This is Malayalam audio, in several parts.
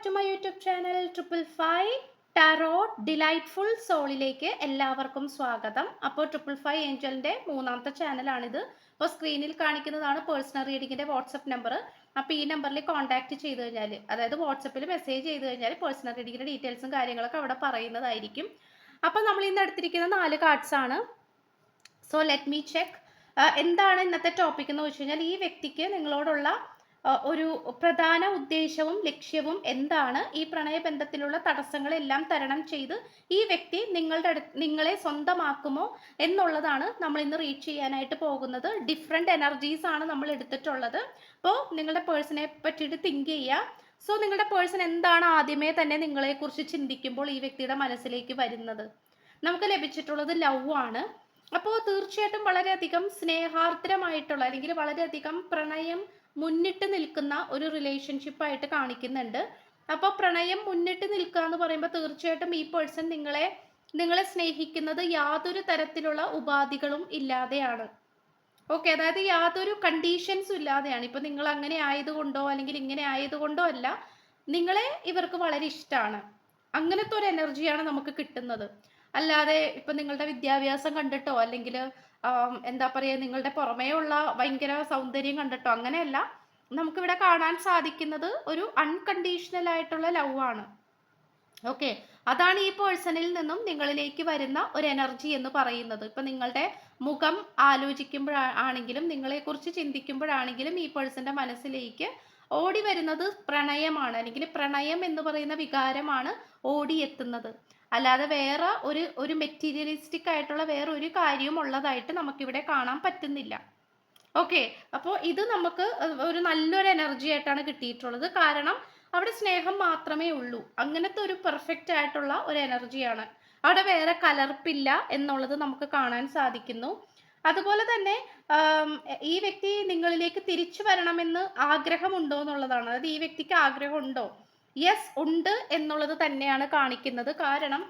Back to my YouTube channel 555 tarot delightful സോളിലേക്ക് എല്ലാവർക്കും സ്വാഗതം. അപ്പോൾ 555 ഏഞ്ചലിൻ്റെ മൂന്നാമത്തെ ചാനലാണിത്. അപ്പോൾ സ്ക്രീനിൽ കാണിക്കുന്നതാണ് പേഴ്സണൽ റീഡിങ്ങിൻ്റെ വാട്സപ്പ് നമ്പർ. അപ്പോൾ ഈ നമ്പറിൽ കോൺടാക്ട് ചെയ്ത് കഴിഞ്ഞാൽ, അതായത് വാട്സപ്പിൽ മെസ്സേജ് ചെയ്ത് കഴിഞ്ഞാൽ പേഴ്സണൽ റീഡിങ്ങിൻ്റെ ഡീറ്റെയിൽസും കാര്യങ്ങളൊക്കെ അവിടെ പറയുന്നതായിരിക്കും. അപ്പോൾ നമ്മൾ ഇന്ന് എടുത്തിരിക്കുന്ന 4 കാർഡ്സ് ആണ്. സോ ലെറ്റ് മീ ചെക്ക് എന്താണ് ഇന്നത്തെ ടോപ്പിക് എന്ന് വെച്ച് കഴിഞ്ഞാൽ, ഈ വ്യക്തിക്ക് നിങ്ങളോടുള്ള ഒരു പ്രധാന ഉദ്ദേശവും ലക്ഷ്യവും എന്താണ്, ഈ പ്രണയബന്ധത്തിലുള്ള തടസ്സങ്ങളെല്ലാം തരണം ചെയ്ത് ഈ വ്യക്തി നിങ്ങളെ സ്വന്തമാക്കുമോ എന്നുള്ളതാണ് നമ്മൾ ഇന്ന് റീച്ച് ചെയ്യാനായിട്ട് പോകുന്നത്. ഡിഫറെൻറ്റ് എനർജീസ് ആണ് നമ്മൾ എടുത്തിട്ടുള്ളത്. അപ്പോൾ നിങ്ങളുടെ പേഴ്സണെ പറ്റിയിട്ട് തിങ്ക് ചെയ്യുക. സോ നിങ്ങളുടെ പേഴ്സൺ എന്താണ് ആദ്യമേ തന്നെ നിങ്ങളെക്കുറിച്ച് ചിന്തിക്കുമ്പോൾ ഈ വ്യക്തിയുടെ മനസ്സിലേക്ക് വരുന്നത്? നമുക്ക് ലഭിച്ചിട്ടുള്ളത് ലവ് ആണ്. അപ്പോൾ തീർച്ചയായിട്ടും വളരെയധികം സ്നേഹാർദ്രമായിട്ടുള്ള അല്ലെങ്കിൽ വളരെയധികം പ്രണയം മുന്നിട്ട് നിൽക്കുന്ന ഒരു റിലേഷൻഷിപ്പായിട്ട് കാണിക്കുന്നുണ്ട്. അപ്പോൾ പ്രണയം മുന്നിട്ട് നിൽക്കുക എന്ന് പറയുമ്പോൾ തീർച്ചയായിട്ടും ഈ പേഴ്സൺ നിങ്ങളെ സ്നേഹിക്കുന്നത് യാതൊരു തരത്തിലുള്ള ഉപാധികളും ഇല്ലാതെയാണ്. ഓക്കെ, അതായത് യാതൊരു കണ്ടീഷൻസും ഇല്ലാതെയാണ്. ഇപ്പം നിങ്ങൾ അങ്ങനെ ആയതുകൊണ്ടോ അല്ലെങ്കിൽ ഇങ്ങനെ ആയതുകൊണ്ടോ അല്ല, നിങ്ങളെ ഇവർക്ക് വളരെ ഇഷ്ടമാണ്. അങ്ങനത്തെ ഒരു എനർജിയാണ് നമുക്ക് കിട്ടുന്നത്. അല്ലാതെ ഇപ്പം നിങ്ങളുടെ വിദ്യാഭ്യാസം കണ്ടിട്ടോ അല്ലെങ്കിൽ എന്താ പറയുക, നിങ്ങളുടെ പുറമേയുള്ള ഭയങ്കര സൗന്ദര്യം കണ്ടിട്ടോ അങ്ങനെയല്ല. നമുക്കിവിടെ കാണാൻ സാധിക്കുന്നത് ഒരു അൺകണ്ടീഷണൽ ആയിട്ടുള്ള ലവ് ആണ്. ഓക്കെ, അതാണ് ഈ പേഴ്സണിൽ നിന്നും നിങ്ങളിലേക്ക് വരുന്ന ഒരു എനർജി എന്ന് പറയുന്നത്. ഇപ്പം നിങ്ങളുടെ മുഖം ആലോചിക്കുമ്പോഴാണെങ്കിലും നിങ്ങളെക്കുറിച്ച് ചിന്തിക്കുമ്പോഴാണെങ്കിലും ഈ പേഴ്സന്റെ മനസ്സിലേക്ക് ഓടി വരുന്നത് പ്രണയമാണ്, അല്ലെങ്കിൽ പ്രണയം എന്ന് പറയുന്ന വികാരമാണ് ഓടിയെത്തുന്നത്. അല്ലാതെ വേറെ ഒരു മെറ്റീരിയലിസ്റ്റിക് ആയിട്ടുള്ള വേറെ ഒരു കാര്യവും ഉള്ളതായിട്ട് നമുക്കിവിടെ കാണാൻ പറ്റുന്നില്ല. ഓക്കെ, അപ്പോൾ ഇത് നമുക്ക് ഒരു നല്ലൊരു എനർജി ആയിട്ടാണ് കിട്ടിയിട്ടുള്ളത്. കാരണം അവിടെ സ്നേഹം മാത്രമേ ഉള്ളൂ. അങ്ങനത്തെ ഒരു പെർഫെക്റ്റ് ആയിട്ടുള്ള ഒരു എനർജിയാണ്. അവിടെ വേറെ കലർപ്പില്ല എന്നുള്ളത് നമുക്ക് കാണാൻ സാധിക്കുന്നു. അതുപോലെ തന്നെ ഈ വ്യക്തി നിങ്ങളിലേക്ക് തിരിച്ചു വരണമെന്ന് ആഗ്രഹമുണ്ടോ എന്നുള്ളതാണ്. അതായത് ഈ വ്യക്തിക്ക് ആഗ്രഹമുണ്ടോ? യെസ്, ഉണ്ട് എന്നുള്ളത് തന്നെയാണ് കാണിക്കുന്നത്. കാരണം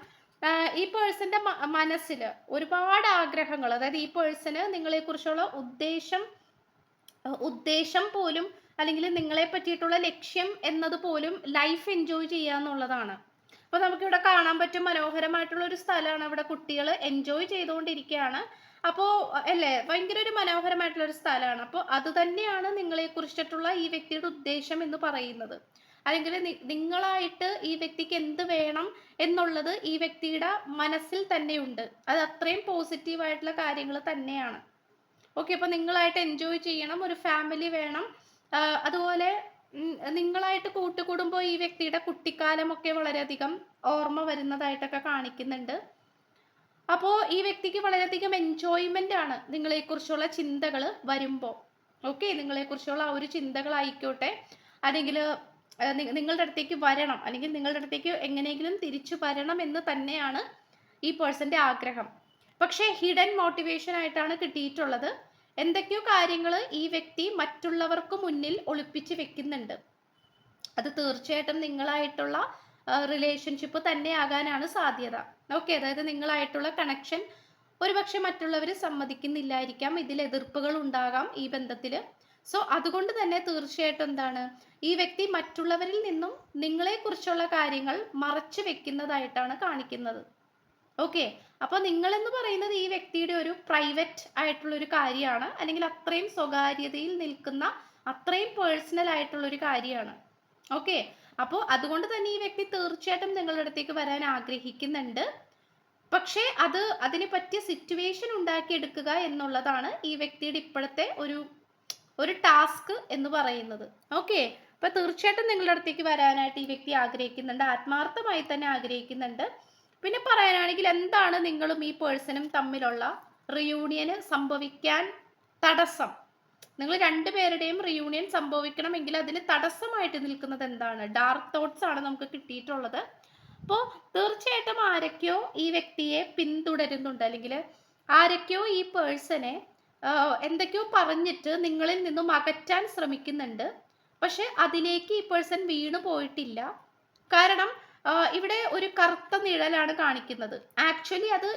ഈ പേഴ്സന്റെ മനസ്സിൽ ഒരുപാട് ആഗ്രഹങ്ങൾ, അതായത് ഈ പേഴ്സന് നിങ്ങളെക്കുറിച്ചുള്ള ഉദ്ദേശം പോലും അല്ലെങ്കിൽ നിങ്ങളെ പറ്റിയിട്ടുള്ള ലക്ഷ്യം എന്നത് പോലും ലൈഫ് എൻജോയ് ചെയ്യുക എന്നുള്ളതാണ്. അപ്പോൾ നമുക്കിവിടെ കാണാൻ പറ്റും മനോഹരമായിട്ടുള്ള ഒരു സ്ഥലമാണ്. അവിടെ കുട്ടികൾ എൻജോയ് ചെയ്തുകൊണ്ടിരിക്കുകയാണ്. അപ്പോൾ അല്ലേ, ഭയങ്കര ഒരു മനോഹരമായിട്ടുള്ള ഒരു സ്ഥലമാണ്. അപ്പോൾ അത് തന്നെയാണ് നിങ്ങളെ കുറിച്ചിട്ടുള്ള ഈ വ്യക്തിയുടെ ഉദ്ദേശം എന്ന് പറയുന്നത്. അല്ലെങ്കിൽ നിങ്ങളായിട്ട് ഈ വ്യക്തിക്ക് എന്ത് വേണം എന്നുള്ളത് ഈ വ്യക്തിയുടെ മനസ്സിൽ തന്നെയുണ്ട്. അത് അത്രയും പോസിറ്റീവായിട്ടുള്ള കാര്യങ്ങൾ തന്നെയാണ്. ഓക്കെ, അപ്പോൾ നിങ്ങളായിട്ട് എൻജോയ് ചെയ്യണം, ഒരു ഫാമിലി വേണം. അതുപോലെ നിങ്ങളായിട്ട് കൂട്ടുകൂടുമ്പോൾ ഈ വ്യക്തിയുടെ കുട്ടിക്കാലമൊക്കെ വളരെയധികം ഓർമ്മ വരുന്നതായിട്ടൊക്കെ കാണിക്കുന്നുണ്ട്. അപ്പോൾ ഈ വ്യക്തിക്ക് വളരെയധികം എൻജോയ്മെൻ്റ് ആണ് നിങ്ങളെക്കുറിച്ചുള്ള ചിന്തകൾ വരുമ്പോൾ. ഓക്കെ, നിങ്ങളെക്കുറിച്ചുള്ള ആ ഒരു ചിന്തകളായിക്കോട്ടെ, അല്ലെങ്കിൽ നിങ്ങളുടെ അടുത്തേക്ക് വരണം, അല്ലെങ്കിൽ നിങ്ങളുടെ അടുത്തേക്ക് എങ്ങനെയെങ്കിലും തിരിച്ചു വരണം എന്ന് തന്നെയാണ് ഈ പേഴ്സന്റെ ആഗ്രഹം. പക്ഷേ ഹിഡൻ മോട്ടിവേഷൻ ആയിട്ടാണ് കിട്ടിയിട്ടുള്ളത്. എന്തൊക്കെയോ കാര്യങ്ങൾ ഈ വ്യക്തി മറ്റുള്ളവർക്ക് മുന്നിൽ ഒളിപ്പിച്ച് വെക്കുന്നുണ്ട്. അത് തീർച്ചയായിട്ടും നിങ്ങളായിട്ടുള്ള റിലേഷൻഷിപ്പ് തന്നെ ആകാനാണ് സാധ്യത. ഓക്കെ, അതായത് നിങ്ങളായിട്ടുള്ള കണക്ഷൻ ഒരുപക്ഷെ മറ്റുള്ളവർ സമ്മതിക്കുന്നില്ലായിരിക്കാം. ഇതിൽ എതിർപ്പുകൾ ഉണ്ടാകാം ഈ ബന്ധത്തിൽ. സോ അതുകൊണ്ട് തന്നെ തീർച്ചയായിട്ടും എന്താണ്, ഈ വ്യക്തി മറ്റുള്ളവരിൽ നിന്നും നിങ്ങളെക്കുറിച്ചുള്ള കാര്യങ്ങൾ മറച്ചു വെക്കുന്നതായിട്ടാണ് കാണിക്കുന്നത്. ഓക്കെ, അപ്പോൾ നിങ്ങളെന്ന് പറയുന്നത് ഈ വ്യക്തിയുടെ ഒരു പ്രൈവറ്റ് ആയിട്ടുള്ള ഒരു കാര്യമാണ്, അല്ലെങ്കിൽ അത്രയും സ്വകാര്യതയിൽ നിൽക്കുന്ന അത്രയും പേഴ്സണൽ ആയിട്ടുള്ള ഒരു കാര്യമാണ്. ഓക്കെ, അപ്പോൾ അതുകൊണ്ട് തന്നെ ഈ വ്യക്തി തീർച്ചയായിട്ടും നിങ്ങളുടെ അടുത്തേക്ക് വരാൻ ആഗ്രഹിക്കുന്നുണ്ട്. പക്ഷേ അതിന് പറ്റിയ സിറ്റുവേഷൻ ഉണ്ടാക്കിയെടുക്കുക എന്നുള്ളതാണ് ഈ വ്യക്തിയുടെ ഇപ്പോഴത്തെ ഒരു ടാസ്ക് എന്ന് പറയുന്നത്. ഓക്കെ, അപ്പൊ തീർച്ചയായിട്ടും നിങ്ങളുടെ അടുത്തേക്ക് വരാനായിട്ട് ഈ വ്യക്തി ആഗ്രഹിക്കുന്നുണ്ട്, ആത്മാർത്ഥമായി തന്നെ ആഗ്രഹിക്കുന്നുണ്ട്. പിന്നെ പറയാനാണെങ്കിൽ എന്താണ് നിങ്ങളും ഈ പേഴ്സണും തമ്മിലുള്ള റിയൂണിയന് സംഭവിക്കാൻ തടസ്സം? നിങ്ങൾ രണ്ടുപേരുടെയും റിയൂണിയൻ സംഭവിക്കണമെങ്കിൽ അതിന് തടസ്സമായിട്ട് നിൽക്കുന്നത് എന്താണ്? ഡാർക്ക് തോട്ട്സ് ആണ് നമുക്ക് കിട്ടിയിട്ടുള്ളത്. അപ്പോൾ തീർച്ചയായിട്ടും ആരൊക്കെയോ ഈ വ്യക്തിയെ പിന്തുടരുന്നുണ്ട്, അല്ലെങ്കിൽ ആരൊക്കെയോ ഈ പേഴ്സണെ എന്തൊക്കെയോ പറഞ്ഞിട്ട് നിങ്ങളിൽ നിന്നും അകറ്റാൻ ശ്രമിക്കുന്നുണ്ട്. പക്ഷെ അതിലേക്ക് ഈ പേഴ്സൺ വീണു പോയിട്ടില്ല. കാരണം ഇവിടെ ഒരു കറുത്ത നിഴലാണ് കാണിക്കുന്നത്. ആക്ച്വലി അത്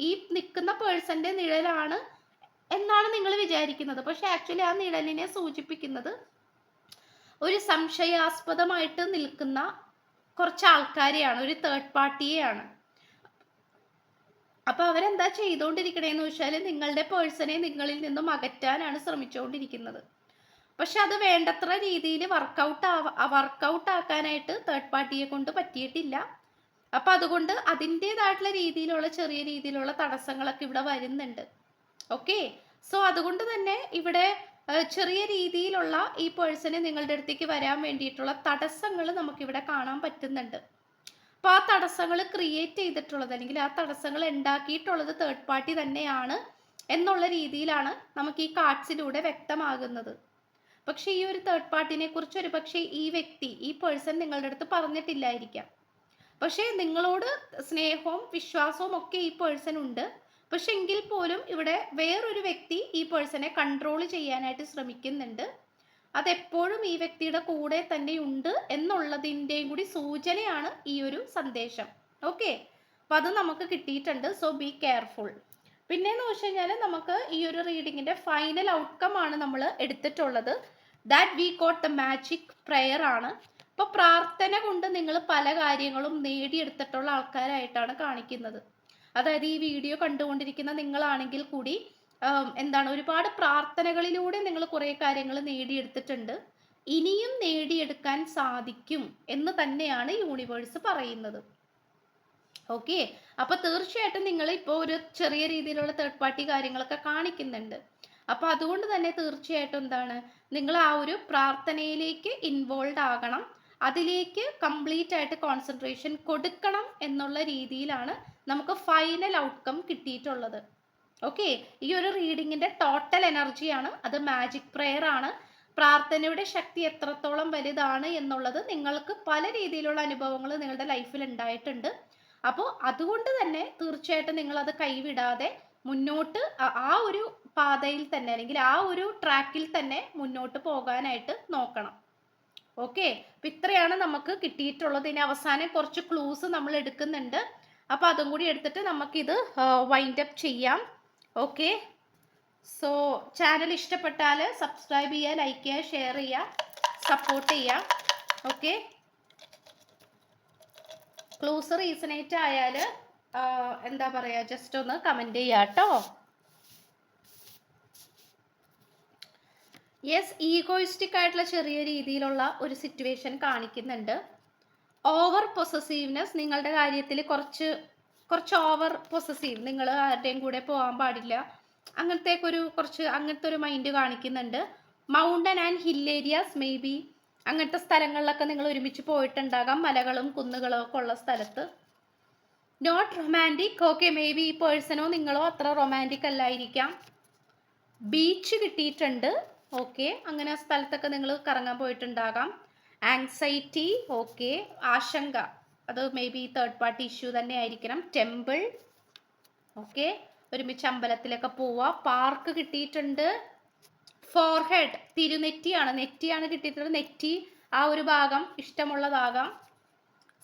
ഈ നിൽക്കുന്ന പേഴ്സന്റെ നിഴലാണ് എന്നാണ് നിങ്ങൾ വിചാരിക്കുന്നത്. പക്ഷെ ആക്ച്വലി ആ നിഴലിനെ സൂചിപ്പിക്കുന്നത് ഒരു സംശയാസ്പദമായിട്ട് നിൽക്കുന്ന കുറച്ച് ആൾക്കാരെയാണ്, ഒരു തേർഡ് പാർട്ടിയെയാണ്. അപ്പൊ അവരെന്താ ചെയ്തുകൊണ്ടിരിക്കണേന്ന് വെച്ചാൽ നിങ്ങളുടെ പേഴ്സണെ നിങ്ങളിൽ നിന്നും അകറ്റാനാണ് ശ്രമിച്ചുകൊണ്ടിരിക്കുന്നത്. പക്ഷെ അത് വേണ്ടത്ര രീതിയിൽ വർക്കൗട്ട് ആക്കാനായിട്ട് തേർഡ് പാർട്ടിയെ കൊണ്ട് പറ്റിയിട്ടില്ല. അപ്പൊ അതുകൊണ്ട് അതിൻ്റെതായിട്ടുള്ള രീതിയിലുള്ള ചെറിയ രീതിയിലുള്ള തടസ്സങ്ങളൊക്കെ ഇവിടെ വരുന്നുണ്ട്. ഓക്കെ, സോ അതുകൊണ്ട് തന്നെ ഇവിടെ ചെറിയ രീതിയിലുള്ള ഈ പേഴ്സണ് നിങ്ങളുടെ അടുത്തേക്ക് വരാൻ വേണ്ടിയിട്ടുള്ള തടസ്സങ്ങൾ നമുക്കിവിടെ കാണാൻ പറ്റുന്നുണ്ട്. അപ്പൊ ആ തടസ്സങ്ങൾ ക്രിയേറ്റ് ചെയ്തിട്ടുള്ളത് അല്ലെങ്കിൽ ആ തടസ്സങ്ങൾ ഉണ്ടാക്കിയിട്ടുള്ളത് തേർഡ് പാർട്ടി തന്നെയാണ് എന്നുള്ള രീതിയിലാണ് നമുക്ക് ഈ കാർഡ്സിലൂടെ വ്യക്തമാകുന്നത്. പക്ഷെ ഈ ഒരു തേർഡ് പാർട്ടിനെ കുറിച്ച് ഒരു പക്ഷേ ഈ വ്യക്തി, ഈ പേഴ്സൺ നിങ്ങളുടെ അടുത്ത് പറഞ്ഞിട്ടില്ലായിരിക്കാം. പക്ഷേ നിങ്ങളോട് സ്നേഹവും വിശ്വാസവും ഒക്കെ ഈ പേഴ്സൺ ഉണ്ട്. പക്ഷെ എങ്കിൽ പോലും ഇവിടെ വേറൊരു വ്യക്തി ഈ പേഴ്സണെ കൺട്രോൾ ചെയ്യാനായിട്ട് ശ്രമിക്കുന്നുണ്ട്. അതെപ്പോഴും ഈ വ്യക്തിയുടെ കൂടെ തന്നെ ഉണ്ട് എന്നുള്ളതിൻ്റെയും കൂടി സൂചനയാണ് ഈ ഒരു സന്ദേശം. ഓക്കെ, അപ്പൊ അത് നമുക്ക് കിട്ടിയിട്ടുണ്ട്. So be careful. പിന്നെന്ന് വെച്ച് കഴിഞ്ഞാൽ നമുക്ക് ഈ ഒരു റീഡിങ്ങിന്റെ ഫൈനൽ ഔട്ട്കം ആണ് നമ്മൾ എടുത്തിട്ടുള്ളത്. That we got the magic prayer ആണ്. അപ്പൊ പ്രാർത്ഥന കൊണ്ട് നിങ്ങൾ പല കാര്യങ്ങളും നേടിയെടുത്തിട്ടുള്ള ആൾക്കാരായിട്ടാണ് കാണിക്കുന്നത്. അതായത് ഈ വീഡിയോ കണ്ടുകൊണ്ടിരിക്കുന്ന നിങ്ങളാണെങ്കിൽ കൂടി എന്താണ്, ഒരുപാട് പ്രാർത്ഥനകളിലൂടെ നിങ്ങൾ കുറെ കാര്യങ്ങൾ നേടിയെടുത്തിട്ടുണ്ട്. ഇനിയും നേടിയെടുക്കാൻ സാധിക്കും എന്ന് തന്നെയാണ് യൂണിവേഴ്സ് പറയുന്നത്. ഓക്കെ, അപ്പൊ തീർച്ചയായിട്ടും നിങ്ങൾ ഇപ്പോൾ ഒരു ചെറിയ രീതിയിലുള്ള തേർഡ് പാർട്ടി കാര്യങ്ങളൊക്കെ കാണിക്കുന്നുണ്ട്. അപ്പൊ അതുകൊണ്ട് തന്നെ തീർച്ചയായിട്ടും എന്താണ്, നിങ്ങൾ ആ ഒരു പ്രാർത്ഥനയിലേക്ക് ഇൻവോൾവ് ആകണം, അതിലേക്ക് കംപ്ലീറ്റ് ആയിട്ട് കോൺസെൻട്രേഷൻ കൊടുക്കണം എന്നുള്ള രീതിയിലാണ് നമുക്ക് ഫൈനൽ ഔട്ട്കം കിട്ടിയിട്ടുള്ളത്. ഓക്കെ, ഈ ഒരു റീഡിങ്ങിന്റെ ടോട്ടൽ എനർജിയാണ് അത്. മാജിക് പ്രെയർ ആണ്. പ്രാർത്ഥനയുടെ ശക്തി എത്രത്തോളം വലുതാണ് എന്നുള്ളത് നിങ്ങൾക്ക് പല രീതിയിലുള്ള അനുഭവങ്ങൾ നിങ്ങളുടെ ലൈഫിൽ ഉണ്ടായിട്ടുണ്ട്. അപ്പോൾ അതുകൊണ്ട് തന്നെ തീർച്ചയായിട്ടും നിങ്ങൾ അത് കൈവിടാതെ മുന്നോട്ട് ആ ഒരു പാതയിൽ തന്നെ അല്ലെങ്കിൽ ആ ഒരു ട്രാക്കിൽ തന്നെ മുന്നോട്ട് പോകാനായിട്ട് നോക്കണം. ഓക്കെ, അപ്പൊ ഇത്രയാണ് നമുക്ക് കിട്ടിയിട്ടുള്ളത്. ഇനി അവസാനം കുറച്ച് ക്ലൂസ് നമ്മൾ എടുക്കുന്നുണ്ട്. അപ്പൊ അതും കൂടി എടുത്തിട്ട് നമുക്കിത് വൈൻഡ് അപ്പ് ചെയ്യാം. ഓക്കെ, സോ ചാനൽ ഇഷ്ടപ്പെട്ടാൽ സബ്സ്ക്രൈബ് ചെയ്യുക, ലൈക്ക് ചെയ്യുക, ഷെയർ ചെയ്യുക, സപ്പോർട്ട് ചെയ്യുക. ഓക്കെ, ക്ലൂസ് റീസണേറ്റ് ആയാൽ എന്താ പറയുക, ജസ്റ്റ് ഒന്ന് കമൻറ്റ് ചെയ്യുക കേട്ടോ. യെസ്, ഈഗോയിസ്റ്റിക് ആയിട്ടുള്ള ചെറിയ രീതിയിലുള്ള ഒരു സിറ്റുവേഷൻ കാണിക്കുന്നുണ്ട്. ഓവർ പൊസസീവ്നെസ്, നിങ്ങളുടെ കാര്യത്തിൽ കുറച്ച് ഓവർ പൊസസീവ്, നിങ്ങൾ ആരുടെയും കൂടെ പോകാൻ പാടില്ല, അങ്ങനത്തെ ഒരു മൈൻഡ് കാണിക്കുന്നുണ്ട്. Mountain and hill areas, may be അങ്ങനത്തെ സ്ഥലങ്ങളിലൊക്കെ നിങ്ങൾ ഒരുമിച്ച് പോയിട്ടുണ്ടാകാം, മലകളും കുന്നുകളും ഒക്കെ ഉള്ള സ്ഥലത്ത്. Not romantic. Okay, maybe ഈ പേഴ്സണോ നിങ്ങളോ അത്ര റൊമാൻറ്റിക് അല്ലായിരിക്കാം. ബീച്ച് കിട്ടിയിട്ടുണ്ട്. ഓക്കെ, അങ്ങനെ ആ സ്ഥലത്തൊക്കെ നിങ്ങൾ കറങ്ങാൻ പോയിട്ടുണ്ടാകാം. ആങ്സൈറ്റി, ഓക്കെ, ആശങ്ക, അത് may be third party issue തന്നെ ആയിരിക്കണം. ടെമ്പിൾ, ഓക്കെ, ഒരുമിച്ച് അമ്പലത്തിലൊക്കെ പോവുക. പാർക്ക് കിട്ടിയിട്ടുണ്ട്. ഫോർഹെഡ്, നെറ്റിയാണ് കിട്ടിയിട്ടുള്ളത്. നെറ്റി ആ ഒരു ഭാഗം ഇഷ്ടമുള്ളതാകാം.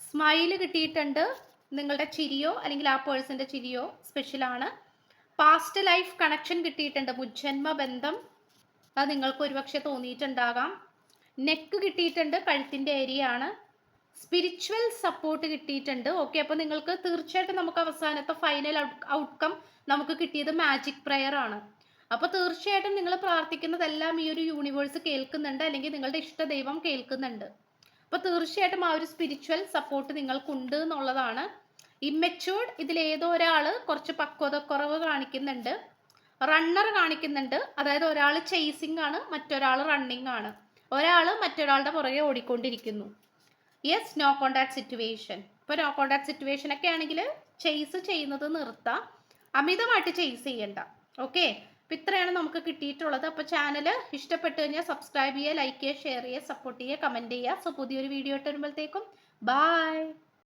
സ്മൈല് കിട്ടിയിട്ടുണ്ട്. നിങ്ങളുടെ ചിരിയോ അല്ലെങ്കിൽ ആ പേഴ്സന്റെ ചിരിയോ സ്പെഷ്യലാണ്. പാസ്റ്റ് ലൈഫ് കണക്ഷൻ കിട്ടിയിട്ടുണ്ട്. മുജ്ജന്മ ബന്ധം, അത് നിങ്ങൾക്ക് ഒരുപക്ഷെ തോന്നിയിട്ടുണ്ടാകാം. നെക്ക് കിട്ടിയിട്ടുണ്ട്, കഴുത്തിൻ്റെ ഏരിയ ആണ്. സ്പിരിച്വൽ സപ്പോർട്ട് കിട്ടിയിട്ടുണ്ട്. ഓക്കെ, അപ്പോൾ നിങ്ങൾക്ക് തീർച്ചയായിട്ടും നമുക്ക് അവസാനത്തെ ഫൈനൽ ഔട്ട്കം നമുക്ക് കിട്ടിയത് മാജിക് പ്രെയർ ആണ്. അപ്പോൾ തീർച്ചയായിട്ടും നിങ്ങൾ പ്രാർത്ഥിക്കുന്നതെല്ലാം ഈ ഒരു യൂണിവേഴ്സ് കേൾക്കുന്നുണ്ട്, അല്ലെങ്കിൽ നിങ്ങളുടെ ഇഷ്ടദൈവം കേൾക്കുന്നുണ്ട്. അപ്പോൾ തീർച്ചയായിട്ടും ആ ഒരു സ്പിരിച്വൽ സപ്പോർട്ട് നിങ്ങൾക്കുണ്ട് എന്നുള്ളതാണ്. ഇമ്മച്യൂർഡ്, ഇതിലേതോ ഒരാൾ കുറച്ച് പക്വതക്കുറവ് കാണിക്കുന്നുണ്ട്. റണ്ണർ കാണിക്കുന്നുണ്ട്, അതായത് ഒരാൾ ചേസിങ് ആണ്, മറ്റൊരാൾ റണ്ണിങ് ആണ്. ഒരാൾ മറ്റൊരാളുടെ പുറകെ ഓടിക്കൊണ്ടിരിക്കുന്നു. Yes, no contact situation. ഇപ്പോൾ നോ കോണ്ടാക്ട് സിറ്റുവേഷൻ ഒക്കെ ആണെങ്കിൽ ചേസ് ചെയ്യുന്നത് നിർത്താം, അമിതമായിട്ട് ചേസ് ചെയ്യണ്ട. ഓക്കെ, അപ്പം ഇത്രയാണ് നമുക്ക് കിട്ടിയിട്ടുള്ളത്. അപ്പോൾ ചാനൽ ഇഷ്ടപ്പെട്ടു കഴിഞ്ഞാൽ സബ്സ്ക്രൈബ് ചെയ്യുക, ലൈക്ക് ചെയ്യുക, ഷെയർ ചെയ്യുക, സപ്പോർട്ട് ചെയ്യുക, കമൻറ്റ് ചെയ്യുക. സോ പുതിയൊരു വീഡിയോ ഇട്ട് വരുമ്പോഴത്തേക്കും ബൈ.